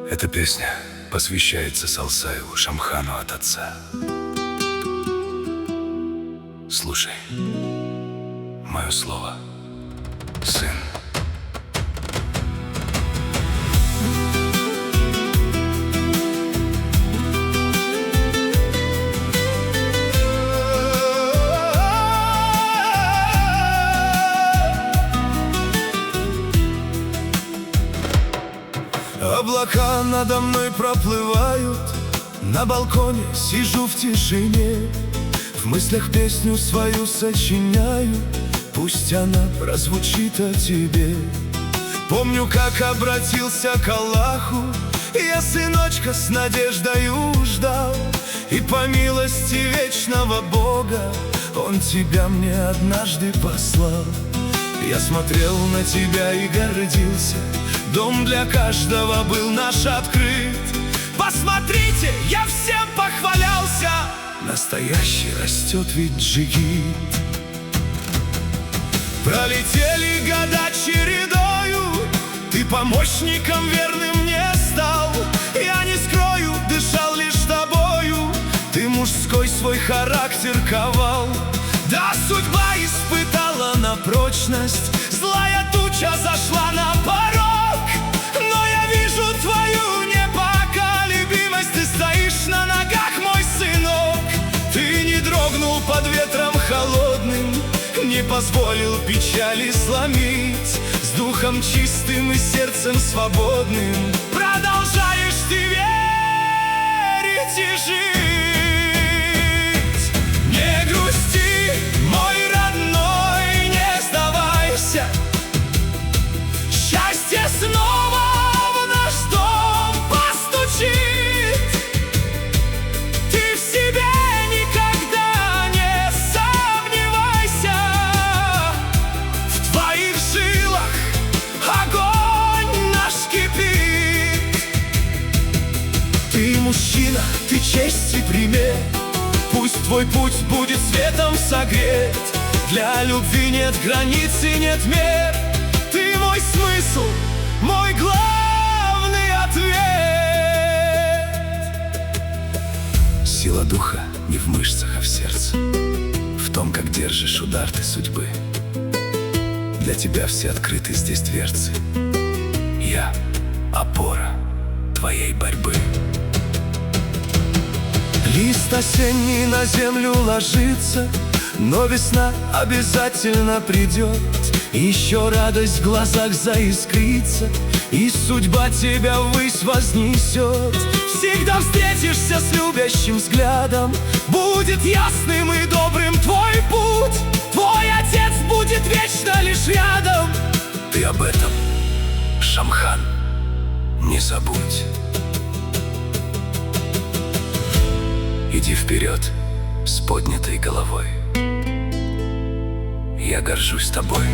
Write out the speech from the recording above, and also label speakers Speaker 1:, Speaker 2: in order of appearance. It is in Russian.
Speaker 1: Эта песня посвящается Салсаеву Шамхану от отца. Слушай, мое слово, сын.
Speaker 2: Облака надо мной проплывают, на балконе сижу в тишине, в мыслях песню свою сочиняю, пусть она прозвучит о тебе. Помню, как обратился к Аллаху, я сыночка с надеждою ждал, и по милости вечного Бога Он тебя мне однажды послал. Я смотрел на тебя и гордился, дом для каждого был наш открыт. Посмотрите, я всем похвалялся, настоящий растет ведь джигит. Пролетели года чередою, ты помощником верным мне стал. Я не скрою, дышал лишь тобою, ты мужской свой характер ковал. Да, судьба испытала на прочность, злая туча зашла на порог, но я вижу твою непоколебимость, ты стоишь на ногах, мой сынок. Ты не дрогнул под ветром холодным, не позволил печали сломить, с духом чистым и сердцем свободным продолжаешь ты верить и жить. Не грусти, мой родной, не сдавайся, счастье снова в наш дом постучит. Ты в себе никогда не сомневайся, в твоих жилах огонь наш кипит. Ты мужчина, ты честь и пример, пусть твой путь будет светом согрет. Для любви нет границ и нет мер, ты мой смысл, мой главный ответ.
Speaker 1: Сила духа не в мышцах, а в сердце, в том, как держишь удар ты судьбы. Для тебя все открыты здесь дверцы, я — опора твоей борьбы.
Speaker 2: Лист осенний на землю ложится, но весна обязательно придет. Еще радость в глазах заискрится, и судьба тебя ввысь вознесет. Всегда встретишься с любящим взглядом, будет ясным и добрым твой путь. Твой отец будет вечно лишь рядом.
Speaker 1: Ты об этом, Шамхан, не забудь. Иди вперед с поднятой головой, я горжусь тобой.